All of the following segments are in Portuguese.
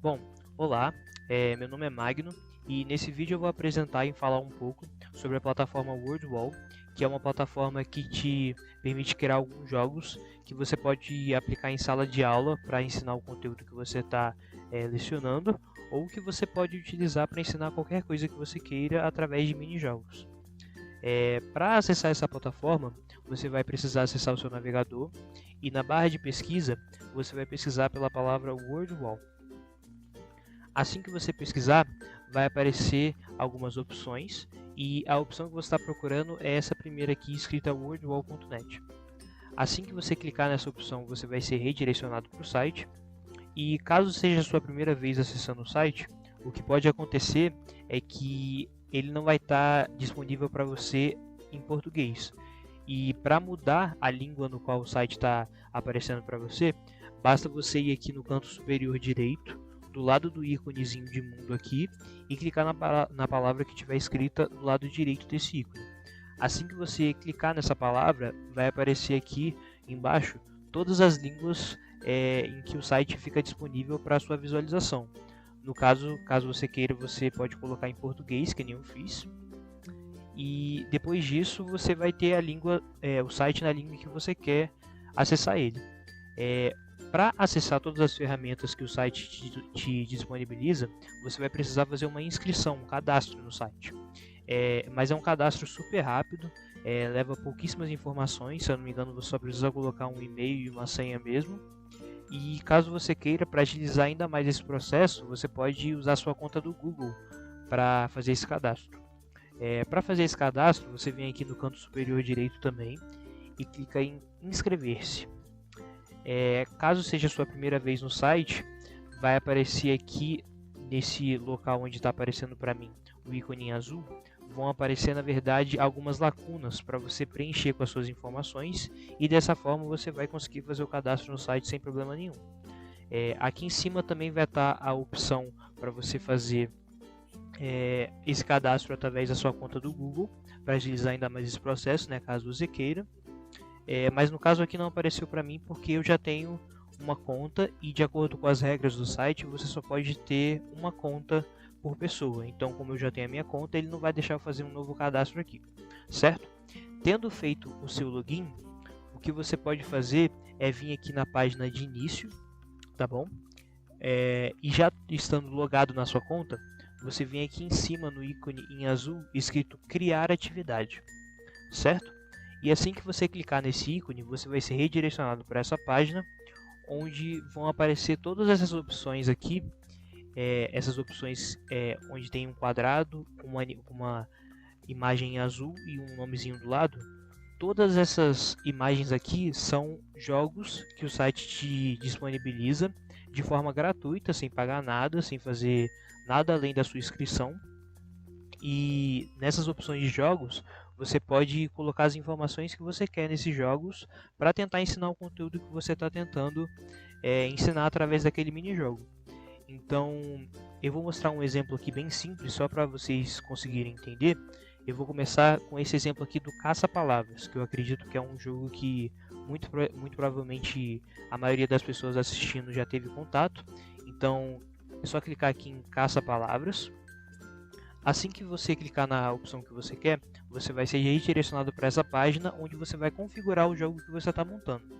Bom, olá, meu nome é Magno e nesse vídeo eu vou apresentar e falar um pouco sobre a plataforma WordWall, que é uma plataforma que te permite criar alguns jogos que você pode aplicar em sala de aula para ensinar o conteúdo que você está lecionando, ou que você pode utilizar para ensinar qualquer coisa que você queira através de mini-jogos. Para acessar essa plataforma, você vai precisar acessar o seu navegador e na barra de pesquisa você vai pesquisar pela palavra WordWall. Assim que você pesquisar, vai aparecer algumas opções e a opção que você está procurando é essa primeira aqui, escrita wordwall.net. Assim que você clicar nessa opção, você vai ser redirecionado para o site e caso seja a sua primeira vez acessando o site, o que pode acontecer é que ele não vai estar disponível para você em português. E para mudar a língua no qual o site está aparecendo para você, basta você ir aqui no canto superior direito, do lado do íconezinho de mundo aqui, e clicar na palavra que estiver escrita do lado direito desse ícone. Assim que você clicar nessa palavra, vai aparecer aqui embaixo todas as línguas em que o site fica disponível para sua visualização. No caso você queira, você pode colocar em português, que nem eu fiz. E depois disso você vai ter a língua, o site na língua que você quer acessar ele. Para acessar todas as ferramentas que o site te disponibiliza, você vai precisar fazer uma inscrição, um cadastro no site. Mas é um cadastro super rápido, leva pouquíssimas informações, se eu não me engano você só precisa colocar um e-mail e uma senha mesmo. E caso você queira, para agilizar ainda mais esse processo, você pode usar sua conta do Google para fazer esse cadastro. Para fazer esse cadastro, você vem aqui no canto superior direito também e clica em inscrever-se. Caso seja a sua primeira vez no site, vai aparecer aqui nesse local onde está aparecendo para mim o ícone em azul, vão aparecer na verdade algumas lacunas para você preencher com as suas informações e dessa forma você vai conseguir fazer o cadastro no site sem problema nenhum. Aqui em cima também vai estar a opção para você fazer esse cadastro através da sua conta do Google, para agilizar ainda mais esse processo, né, caso você queira. Mas no caso aqui não apareceu para mim porque eu já tenho uma conta e de acordo com as regras do site você só pode ter uma conta por pessoa. Então como eu já tenho a minha conta, ele não vai deixar eu fazer um novo cadastro aqui, certo? Tendo feito o seu login, o que você pode fazer é vir aqui na página de início, tá bom? E já estando logado na sua conta, você vem aqui em cima no ícone em azul escrito criar atividade, certo? E assim que você clicar nesse ícone, você vai ser redirecionado para essa página, onde vão aparecer todas essas opções aqui. Essas opções onde tem um quadrado, uma imagem em azul e um nomezinho do lado. Todas essas imagens aqui são jogos que o site te disponibiliza de forma gratuita, sem pagar nada, sem fazer nada além da sua inscrição. E nessas opções de jogos, você pode colocar as informações que você quer nesses jogos para tentar ensinar o conteúdo que você está tentando ensinar através daquele mini-jogo. Então, eu vou mostrar um exemplo aqui bem simples, só para vocês conseguirem entender. Eu vou começar com esse exemplo aqui do Caça-Palavras, que eu acredito que é um jogo que muito provavelmente a maioria das pessoas assistindo já teve contato. Então, é só clicar aqui em Caça-Palavras. Assim que você clicar na opção que você quer, você vai ser redirecionado para essa página onde você vai configurar o jogo que você está montando.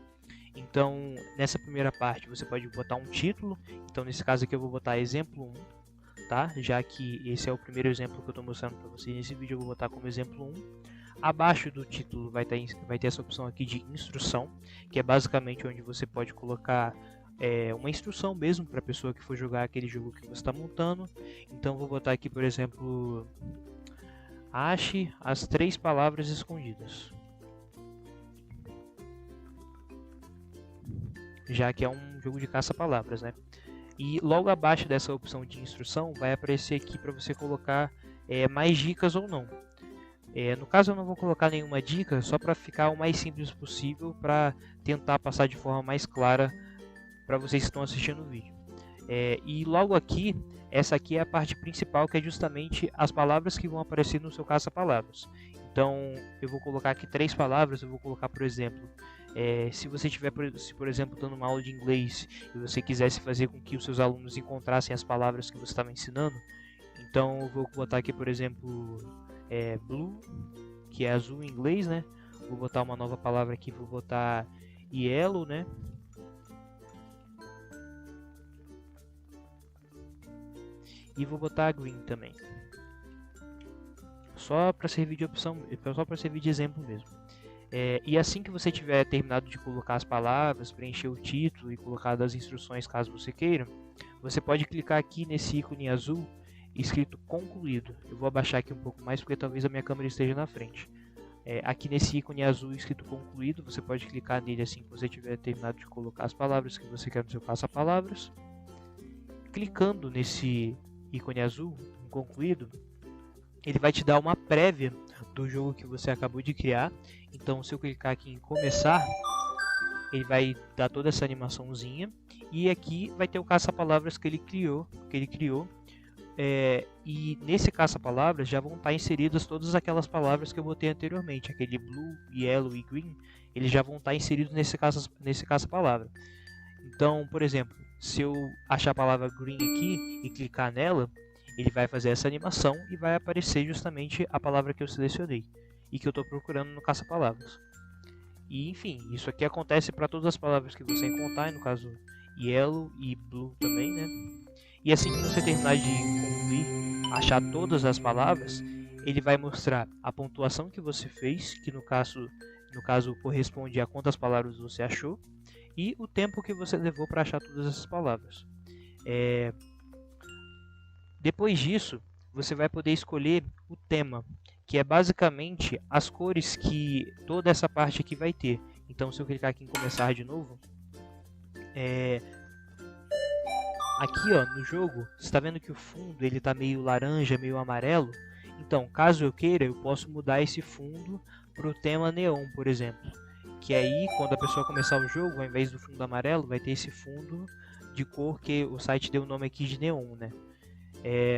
Então, nessa primeira parte você pode botar um título. Então, nesse caso aqui eu vou botar exemplo 1, tá? Já que esse é o primeiro exemplo que eu estou mostrando para vocês nesse vídeo, eu vou botar como exemplo 1. Abaixo do título vai ter essa opção aqui de instrução, que é basicamente onde você pode colocar uma instrução mesmo para a pessoa que for jogar aquele jogo que você está montando. Então, vou botar aqui, por exemplo, ache as 3 palavras escondidas. Já que é um jogo de caça-palavras, né? E logo abaixo dessa opção de instrução vai aparecer aqui para você colocar mais dicas ou não. No caso eu não vou colocar nenhuma dica, só para ficar o mais simples possível, para tentar passar de forma mais clara para vocês que estão assistindo o vídeo. E logo aqui, essa aqui é a parte principal, que é justamente as palavras que vão aparecer no seu caça-palavras. Então eu vou colocar aqui 3 palavras, eu vou colocar, por exemplo, Se você tiver, por exemplo, dando uma aula de inglês e você quisesse fazer com que os seus alunos encontrassem as palavras que você estava ensinando, então eu vou botar aqui, por exemplo, blue, que é azul em inglês, né? Vou botar uma nova palavra aqui, vou botar yellow, né? E vou botar green também. Só para servir de opção, só para servir de exemplo mesmo. E assim que você tiver terminado de colocar as palavras, preencher o título e colocar as instruções caso você queira, você pode clicar aqui nesse ícone azul escrito concluído. Eu vou abaixar aqui um pouco mais porque talvez a minha câmera esteja na frente. Aqui nesse ícone azul escrito concluído, você pode clicar nele assim que você tiver terminado de colocar as palavras que você quer no seu caça-palavras. Clicando nesse ícone azul, concluído, ele vai te dar uma prévia do jogo que você acabou de criar. Então, se eu clicar aqui em começar, ele vai dar toda essa animaçãozinha e aqui vai ter o caça-palavras que ele criou. E nesse caça-palavras já vão estar inseridas todas aquelas palavras que eu botei anteriormente, aquele blue, yellow e green, eles já vão estar inseridos nesse caça-palavra. Então, por exemplo, se eu achar a palavra green aqui e clicar nela, ele vai fazer essa animação e vai aparecer justamente a palavra que eu selecionei e que eu estou procurando no caça-palavras. E enfim, isso aqui acontece para todas as palavras que você encontrar, no caso yellow e blue também, né? E assim que você terminar de concluir, achar todas as palavras, ele vai mostrar a pontuação que você fez, que no caso corresponde a quantas palavras você achou, e o tempo que você levou para achar todas essas palavras. Depois disso, você vai poder escolher o tema, que é basicamente as cores que toda essa parte aqui vai ter. Então, se eu clicar aqui em começar de novo, aqui ó, no jogo, você está vendo que o fundo ele está meio laranja, meio amarelo. Então, caso eu queira, eu posso mudar esse fundo para o tema neon, por exemplo. Que aí, quando a pessoa começar o jogo, ao invés do fundo amarelo, vai ter esse fundo de cor que o site deu o nome aqui de neon, né?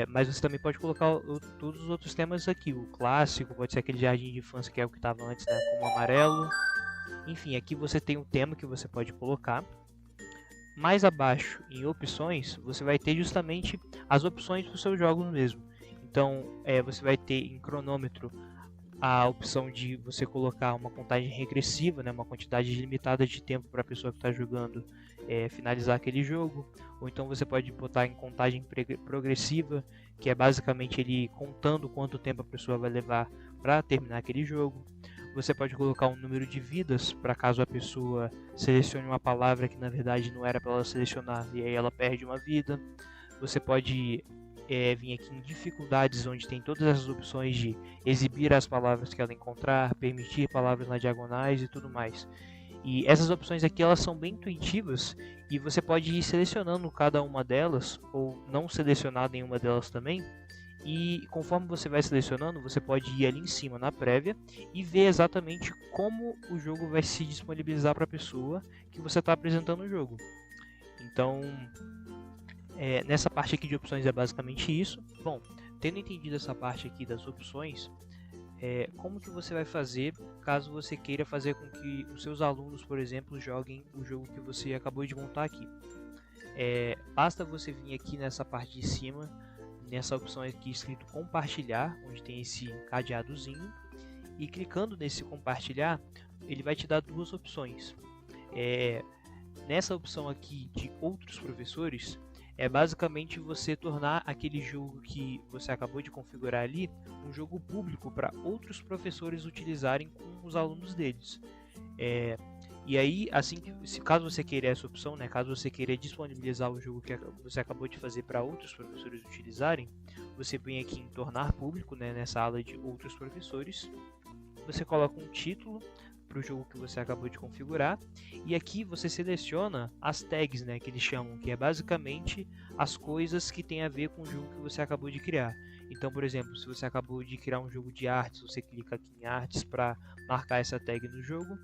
Mas você também pode colocar todos os outros temas aqui. O clássico, pode ser aquele jardim de infância que é o que estava antes, né? Como amarelo. Enfim, aqui você tem o tema que você pode colocar. Mais abaixo, em opções, você vai ter justamente as opções para os seus jogos mesmo. Então, você vai ter em cronômetro a opção de você colocar uma contagem regressiva, né, uma quantidade limitada de tempo para a pessoa que está jogando finalizar aquele jogo. Ou então você pode botar em contagem progressiva, que é basicamente ele contando quanto tempo a pessoa vai levar para terminar aquele jogo. Você pode colocar um número de vidas para caso a pessoa selecione uma palavra que na verdade não era para ela selecionar e aí ela perde uma vida. Você pode vir aqui em dificuldades, onde tem todas as opções de exibir as palavras que ela encontrar, permitir palavras nas diagonais e tudo mais. E essas opções aqui elas são bem intuitivas e você pode ir selecionando cada uma delas ou não selecionar nenhuma delas também. E conforme você vai selecionando, você pode ir ali em cima na prévia e ver exatamente como o jogo vai se disponibilizar para a pessoa que você está apresentando o jogo. Então, nessa parte aqui de opções é basicamente isso. Bom, tendo entendido essa parte aqui das opções, como que você vai fazer caso você queira fazer com que os seus alunos, por exemplo, joguem o jogo que você acabou de montar aqui? Basta você vir aqui nessa parte de cima, nessa opção aqui escrito compartilhar, onde tem esse cadeadozinho, e clicando nesse compartilhar, ele vai te dar duas opções. Nessa opção aqui de outros professores, é basicamente você tornar aquele jogo que você acabou de configurar ali um jogo público para outros professores utilizarem com os alunos deles. E aí, caso você queira essa opção, né, caso você queira disponibilizar o jogo que você acabou de fazer para outros professores utilizarem, você vem aqui em tornar público, né, nessa ala de outros professores, você coloca um título para o jogo que você acabou de configurar e aqui você seleciona as tags, né, que eles chamam, que é basicamente as coisas que tem a ver com o jogo que você acabou de criar. Então, por exemplo, se você acabou de criar um jogo de artes, você clica aqui em artes para marcar essa tag no jogo.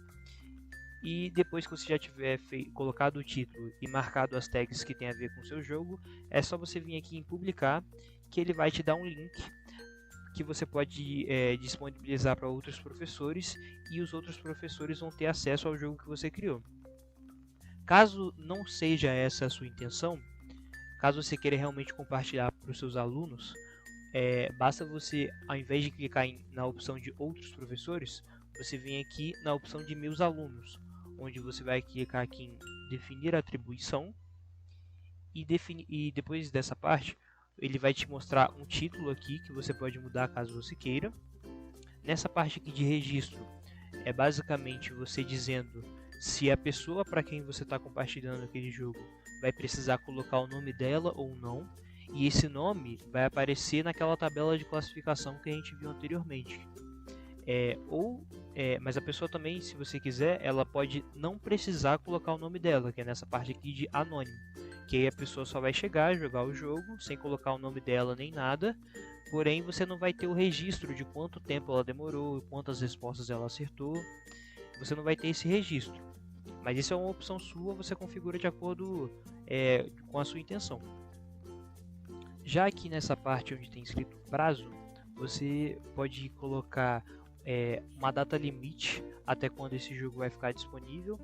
E depois que você já tiver colocado o título e marcado as tags que tem a ver com o seu jogo, é só você vir aqui em publicar, que ele vai te dar um link que você pode disponibilizar para outros professores, e os outros professores vão ter acesso ao jogo que você criou. Caso não seja essa a sua intenção, caso você queira realmente compartilhar para os seus alunos, basta você, ao invés de clicar na opção de outros professores, você vem aqui na opção de meus alunos, onde você vai clicar aqui em definir atribuição, e depois dessa parte ele vai te mostrar um título aqui que você pode mudar caso você queira. Nessa parte aqui de registro é basicamente você dizendo se a pessoa para quem você está compartilhando aquele jogo vai precisar colocar o nome dela ou não, e esse nome vai aparecer naquela tabela de classificação que a gente viu anteriormente. Mas a pessoa também, se você quiser, ela pode não precisar colocar o nome dela, que é nessa parte aqui de anônimo, que aí a pessoa só vai chegar, jogar o jogo sem colocar o nome dela nem nada, porém você não vai ter o registro de quanto tempo ela demorou, quantas respostas ela acertou, você não vai ter esse registro. Mas isso é uma opção sua, você configura de acordo com a sua intenção. Já aqui nessa parte onde tem escrito prazo, você pode colocar uma data limite até quando esse jogo vai ficar disponível.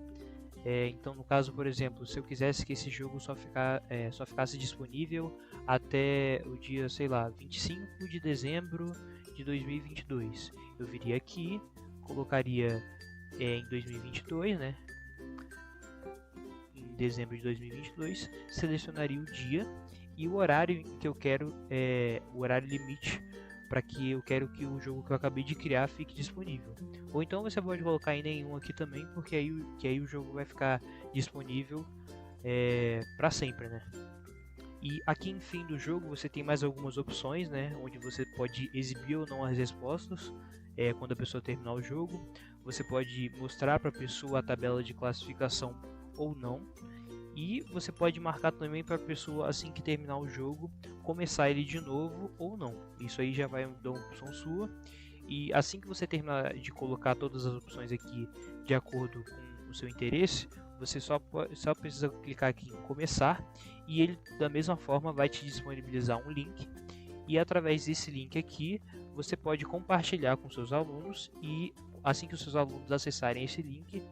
Então, no caso, por exemplo, se eu quisesse que esse jogo só ficasse disponível até o dia, sei lá, 25 de dezembro de 2022, eu viria aqui, colocaria em 2022, né? Em dezembro de 2022, selecionaria o dia e o horário em que eu quero, o horário limite para que eu quero que o jogo que eu acabei de criar fique disponível. Ou então você pode colocar em nenhum aqui também, porque aí o jogo vai ficar disponível para sempre, né? E aqui em fim do jogo você tem mais algumas opções, né? Onde você pode exibir ou não as respostas quando a pessoa terminar o jogo. Você pode mostrar para a pessoa a tabela de classificação ou não. E você pode marcar também para a pessoa, assim que terminar o jogo, começar ele de novo ou não. Isso aí já vai dar uma opção sua. E assim que você terminar de colocar todas as opções aqui de acordo com o seu interesse, você só precisa clicar aqui em começar, e ele da mesma forma vai te disponibilizar um link. E através desse link aqui, você pode compartilhar com seus alunos, e assim que os seus alunos acessarem esse link,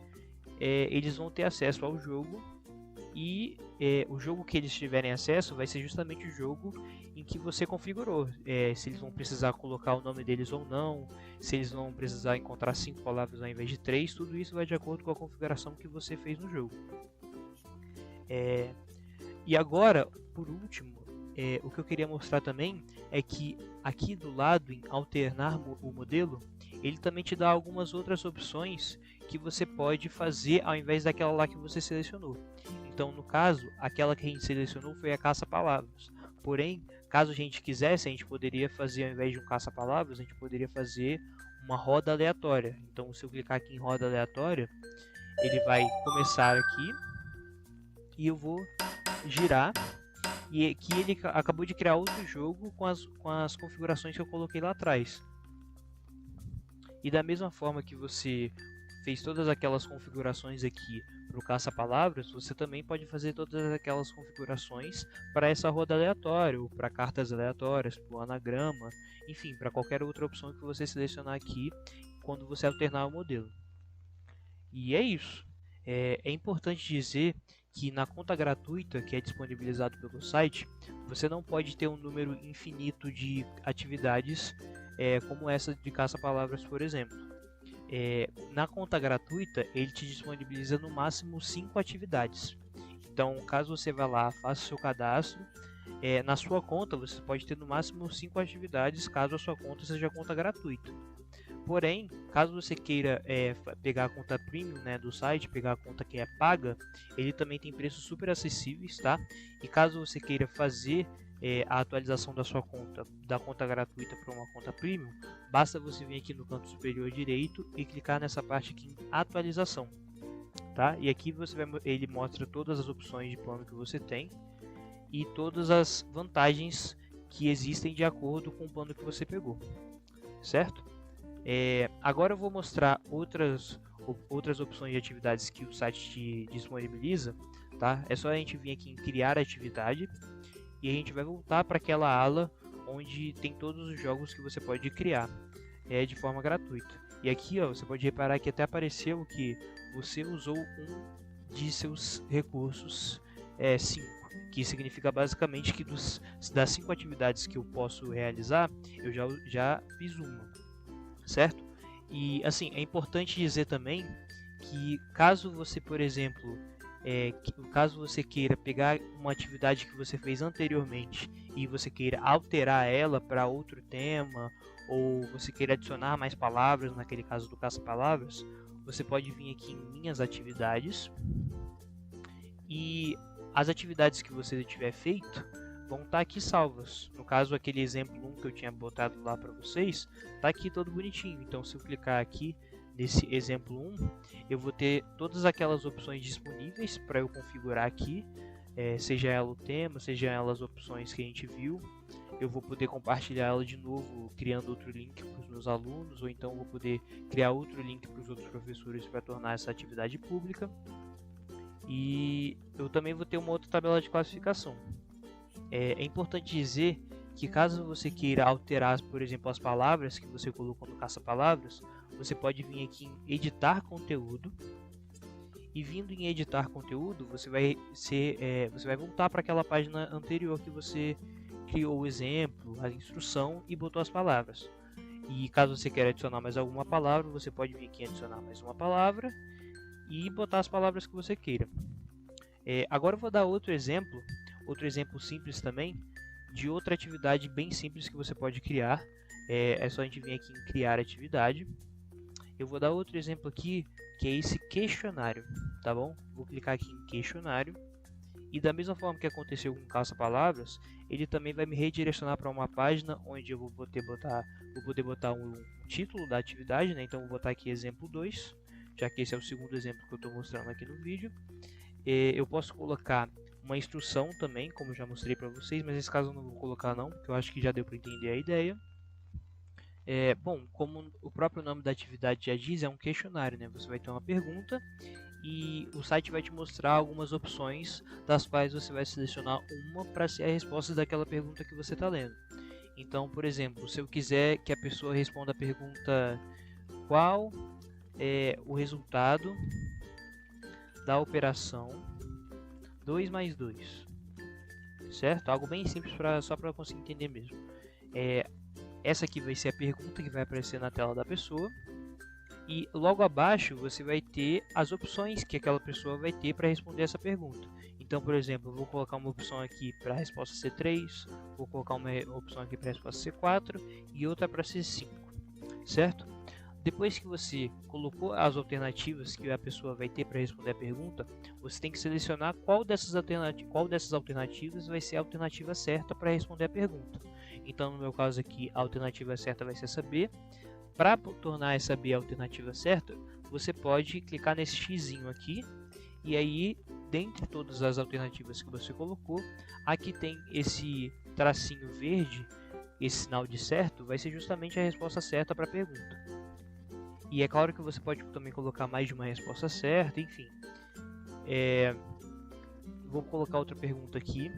eles vão ter acesso ao jogo. E o jogo que eles tiverem acesso vai ser justamente o jogo em que você configurou, se eles vão precisar colocar o nome deles ou não, se eles vão precisar encontrar 5 palavras ao invés de 3, tudo isso vai de acordo com a configuração que você fez no jogo. E agora, por último, o que eu queria mostrar também é que aqui do lado, em alternar o modelo, ele também te dá algumas outras opções que você pode fazer ao invés daquela lá que você selecionou. Então, no caso, aquela que a gente selecionou foi a caça-palavras. Porém, caso a gente quisesse, a gente poderia fazer, ao invés de um caça-palavras, a gente poderia fazer uma roda aleatória. Então, se eu clicar aqui em roda aleatória, ele vai começar aqui e eu vou girar. E aqui ele acabou de criar outro jogo com as configurações que eu coloquei lá atrás. E da mesma forma que você fez todas aquelas configurações aqui para o caça-palavras, você também pode fazer todas aquelas configurações para essa roda aleatória, ou para cartas aleatórias, para o anagrama, enfim, para qualquer outra opção que você selecionar aqui quando você alternar o modelo. E é isso. É importante dizer que na conta gratuita que é disponibilizado pelo site, você não pode ter um número infinito de atividades como essa de caça-palavras, por exemplo. Na conta gratuita, ele te disponibiliza no máximo 5 atividades. Então, caso você vá lá, faça o seu cadastro, na sua conta você pode ter no máximo 5 atividades, caso a sua conta seja conta gratuita. Porém, caso você queira pegar a conta premium, né, do site, pegar a conta que é paga, ele também tem preços super acessíveis, tá? E caso você queira fazer a atualização da sua conta, da conta gratuita para uma conta premium, basta você vir aqui no canto superior direito e clicar nessa parte aqui em atualização, tá? E aqui ele mostra todas as opções de plano que você tem e todas as vantagens que existem de acordo com o plano que você pegou, certo? Agora eu vou mostrar outras opções de atividades que o site te disponibiliza, tá? É só a gente vir aqui em criar atividade e a gente vai voltar para aquela ala onde tem todos os jogos que você pode criar de forma gratuita. E aqui você pode reparar que até apareceu que você usou um de seus recursos 5, que significa basicamente que das 5 atividades que eu posso realizar, eu já fiz uma, certo? E assim, é importante dizer também que caso você, por exemplo, caso você queira pegar uma atividade que você fez anteriormente e você queira alterar ela para outro tema, ou você queira adicionar mais palavras, naquele caso do caça-palavras, você pode vir aqui em minhas atividades, e as atividades que você tiver feito vão estar aqui salvas. No caso, aquele exemplo 1 que eu tinha botado lá para vocês, está aqui todo bonitinho. Então, se eu clicar aqui nesse exemplo 1, eu vou ter todas aquelas opções disponíveis para eu configurar aqui, seja ela o tema, seja ela as opções que a gente viu. Eu vou poder compartilhar ela de novo, criando outro link para os meus alunos, ou então vou poder criar outro link para os outros professores para tornar essa atividade pública. E eu também vou ter uma outra tabela de classificação. É importante dizer que caso você queira alterar, por exemplo, as palavras que você colocou no caça-palavras, você pode vir aqui em editar conteúdo, e vindo em editar conteúdo, você vai voltar para aquela página anterior que você criou o exemplo, a instrução e botou as palavras. E caso você queira adicionar mais alguma palavra, você pode vir aqui adicionar mais uma palavra e botar as palavras que você queira. Agora eu vou dar outro exemplo simples também, de outra atividade bem simples que você pode criar. É só a gente vir aqui em criar atividade. Eu vou dar outro exemplo aqui, que é esse questionário, tá bom? Vou clicar aqui em questionário, e da mesma forma que aconteceu com caça-palavras, ele também vai me redirecionar para uma página onde eu vou poder botar um título da atividade, né? Então vou botar aqui exemplo 2, já que esse é o segundo exemplo que eu estou mostrando aqui no vídeo. Eu posso colocar uma instrução também, como eu já mostrei para vocês, mas nesse caso eu não vou colocar não, porque eu acho que já deu para entender a ideia. Bom, como o próprio nome da atividade já diz, é um questionário, né? Você vai ter uma pergunta e o site vai te mostrar algumas opções, das quais você vai selecionar uma para ser a resposta daquela pergunta que você está lendo. Então, por exemplo, se eu quiser que a pessoa responda a pergunta: qual é o resultado da operação 2 mais 2? Certo? Algo bem simples, só para conseguir entender mesmo. Essa aqui vai ser a pergunta que vai aparecer na tela da pessoa, e logo abaixo você vai ter as opções que aquela pessoa vai ter para responder essa pergunta. Então, por exemplo, eu vou colocar uma opção aqui para a resposta ser 3, vou colocar uma opção aqui para a resposta ser 4 e outra para ser 5, certo? Depois que você colocou as alternativas que a pessoa vai ter para responder a pergunta, você tem que selecionar qual dessas alternativas vai ser a alternativa certa para responder a pergunta. Então, no meu caso aqui, a alternativa certa vai ser essa B. Para tornar essa B a alternativa certa, você pode clicar nesse xizinho aqui, e aí, dentre todas as alternativas que você colocou, aqui tem esse tracinho verde, esse sinal de certo, vai ser justamente a resposta certa para a pergunta. E é claro que você pode também colocar mais de uma resposta certa, enfim. Vou colocar outra pergunta aqui.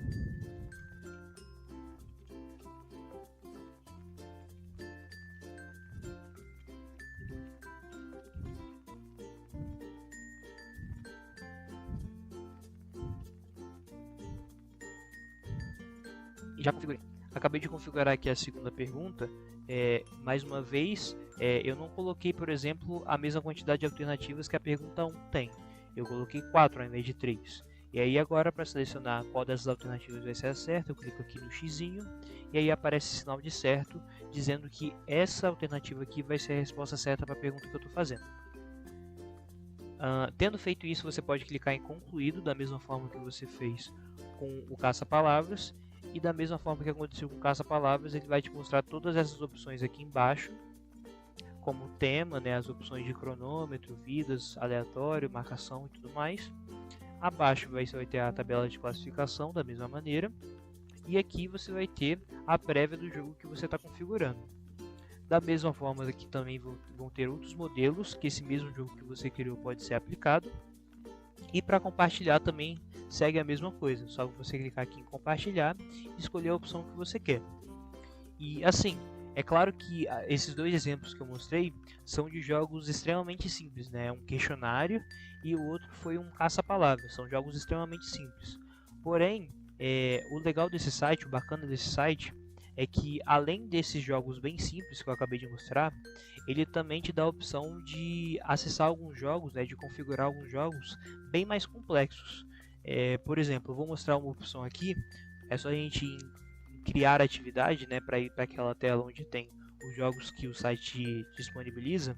Já configurei. Acabei de configurar aqui a segunda pergunta. Mais uma vez, eu não coloquei, por exemplo, a mesma quantidade de alternativas que a pergunta 1 tem. Eu coloquei 4 ao invés de 3. E aí agora, para selecionar qual dessas alternativas vai ser a certa, eu clico aqui no xizinho, e aí aparece esse sinal de certo, dizendo que essa alternativa aqui vai ser a resposta certa para a pergunta que eu estou fazendo. Tendo feito isso, você pode clicar em concluído, da mesma forma que você fez com o caça-palavras. E da mesma forma que aconteceu com caça-palavras, ele vai te mostrar todas essas opções aqui embaixo, como tema, né, as opções de cronômetro, vidas, aleatório, marcação e tudo mais. Abaixo você vai ter a tabela de classificação da mesma maneira. E aqui você vai ter a prévia do jogo que você está configurando. Da mesma forma, aqui também vão ter outros modelos que esse mesmo jogo que você criou pode ser aplicado. E para compartilhar também segue a mesma coisa, só você clicar aqui em compartilhar e escolher a opção que você quer. E assim, é claro que esses dois exemplos que eu mostrei são de jogos extremamente simples, né? Um questionário e o outro foi um caça-palavras. São jogos extremamente simples. Porém, o legal desse site, o bacana desse site, é que além desses jogos bem simples que eu acabei de mostrar, ele também te dá a opção de acessar alguns jogos, né, de configurar alguns jogos bem mais complexos. Por exemplo, eu vou mostrar uma opção aqui, é só a gente criar atividade, né, para ir para aquela tela onde tem os jogos que o site disponibiliza,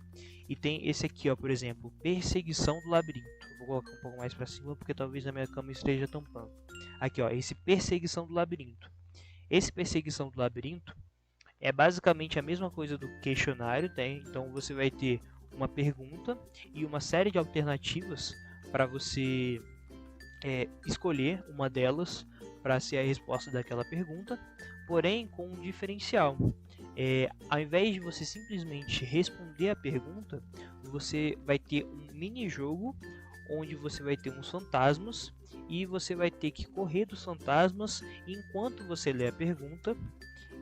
e tem esse aqui, ó, por exemplo, Perseguição do Labirinto. Vou colocar um pouco mais para cima porque talvez a minha câmera esteja tampando. Aqui, ó, esse Perseguição do Labirinto. Esse Perseguição do Labirinto é basicamente a mesma coisa do questionário, tem? Então você vai ter uma pergunta e uma série de alternativas para você escolher uma delas para ser a resposta daquela pergunta, porém com um diferencial. Ao invés de você simplesmente responder a pergunta, você vai ter um mini-jogo onde você vai ter uns fantasmas e você vai ter que correr dos fantasmas enquanto você lê a pergunta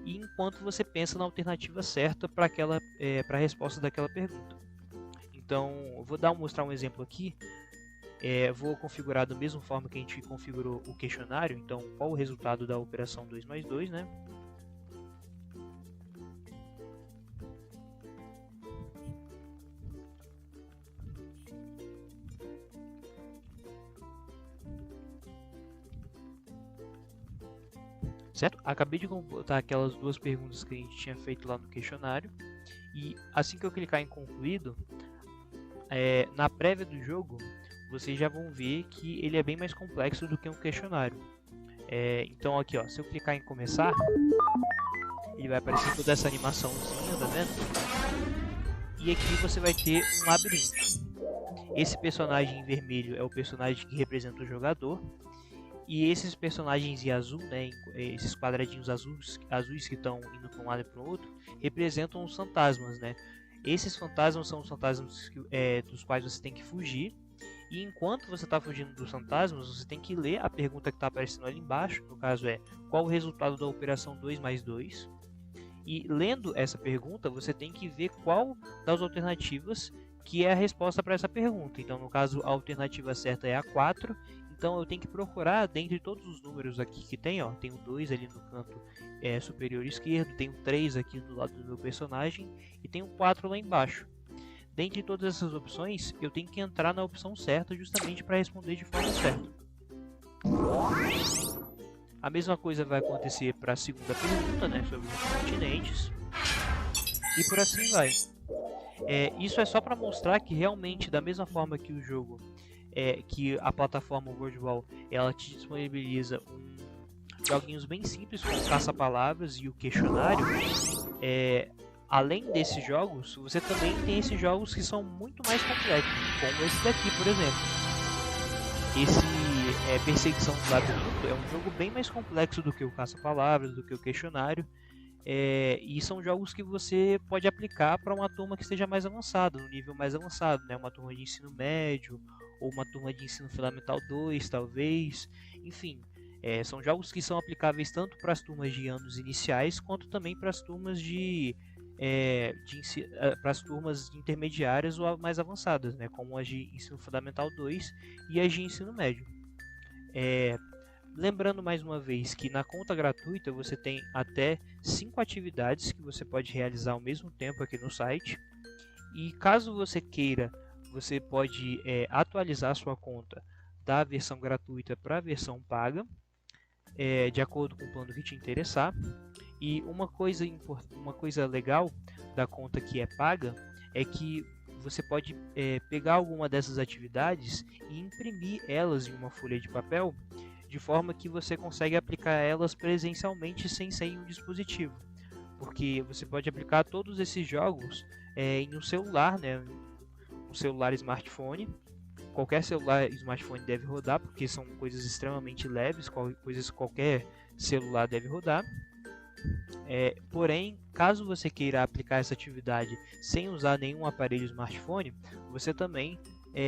e enquanto você pensa na alternativa certa para a resposta daquela pergunta. Então, eu vou mostrar um exemplo aqui. Vou configurar da mesma forma que a gente configurou o questionário. Então, qual o resultado da operação 2 mais 2, né? Certo? Acabei de completar aquelas duas perguntas que a gente tinha feito lá no questionário. E assim que eu clicar em concluído, na prévia do jogo, vocês já vão ver que ele é bem mais complexo do que um questionário. Então aqui, ó, se eu clicar em começar, ele vai aparecer toda essa animaçãozinha, tá vendo? E aqui você vai ter um labirinto. Esse personagem em vermelho é o personagem que representa o jogador. E esses personagens em azul, né, esses quadradinhos azuis que estão indo para um lado e para o outro, representam os fantasmas, né? Esses fantasmas são os fantasmas dos quais você tem que fugir. E enquanto você está fugindo dos fantasmas, você tem que ler a pergunta que está aparecendo ali embaixo. No caso qual o resultado da operação 2 mais 2? E lendo essa pergunta, você tem que ver qual das alternativas que é a resposta para essa pergunta. Então, no caso, a alternativa certa é a 4. Então eu tenho que procurar dentre todos os números aqui que tem, ó, tem o 2 ali no canto superior esquerdo, tem o 3 aqui do lado do meu personagem e tem o 4 lá embaixo. Dentre todas essas opções, eu tenho que entrar na opção certa justamente para responder de forma certa. A mesma coisa vai acontecer para a segunda pergunta, né, sobre os continentes, e por assim vai. Isso é só para mostrar que realmente, da mesma forma que o jogo que a plataforma WordWall ela te disponibiliza joguinhos bem simples como o caça-palavras e o questionário. Além desses jogos, você também tem esses jogos que são muito mais complexos, como esse daqui, por exemplo. Esse Perseguição do Labirinto é um jogo bem mais complexo do que o caça-palavras, do que o questionário. E são jogos que você pode aplicar para uma turma que esteja mais avançada, no nível mais avançado, né? Uma turma de ensino médio ou uma turma de ensino fundamental 2, talvez. Enfim, são jogos que são aplicáveis tanto para as turmas de anos iniciais quanto também para as turmas para as turmas intermediárias ou mais avançadas, né? Como as de ensino fundamental 2 e as de ensino médio. Lembrando mais uma vez que na conta gratuita você tem até 5 atividades que você pode realizar ao mesmo tempo aqui no site. E caso você queira, você pode atualizar sua conta da versão gratuita para a versão paga, de acordo com o plano que te interessar. E uma coisa legal da conta que é paga é que você pode pegar alguma dessas atividades e imprimir elas em uma folha de papel, de forma que você consegue aplicar elas presencialmente sem sair um dispositivo. Porque você pode aplicar todos esses jogos em um celular, né? Um celular smartphone. Qualquer celular smartphone deve rodar, porque são coisas extremamente leves, coisas que qualquer celular deve rodar. Porém, caso você queira aplicar essa atividade sem usar nenhum aparelho smartphone, você também,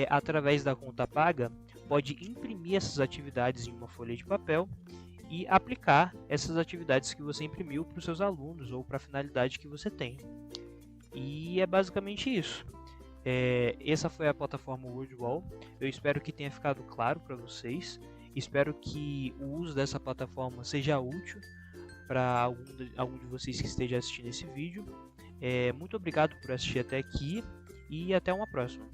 através da conta paga, pode imprimir essas atividades em uma folha de papel e aplicar essas atividades que você imprimiu para os seus alunos ou para a finalidade que você tem. E é basicamente isso. Essa foi a plataforma WordWall. Eu espero que tenha ficado claro para vocês. Espero que o uso dessa plataforma seja útil para algum de vocês que esteja assistindo esse vídeo. Muito obrigado por assistir até aqui e até uma próxima.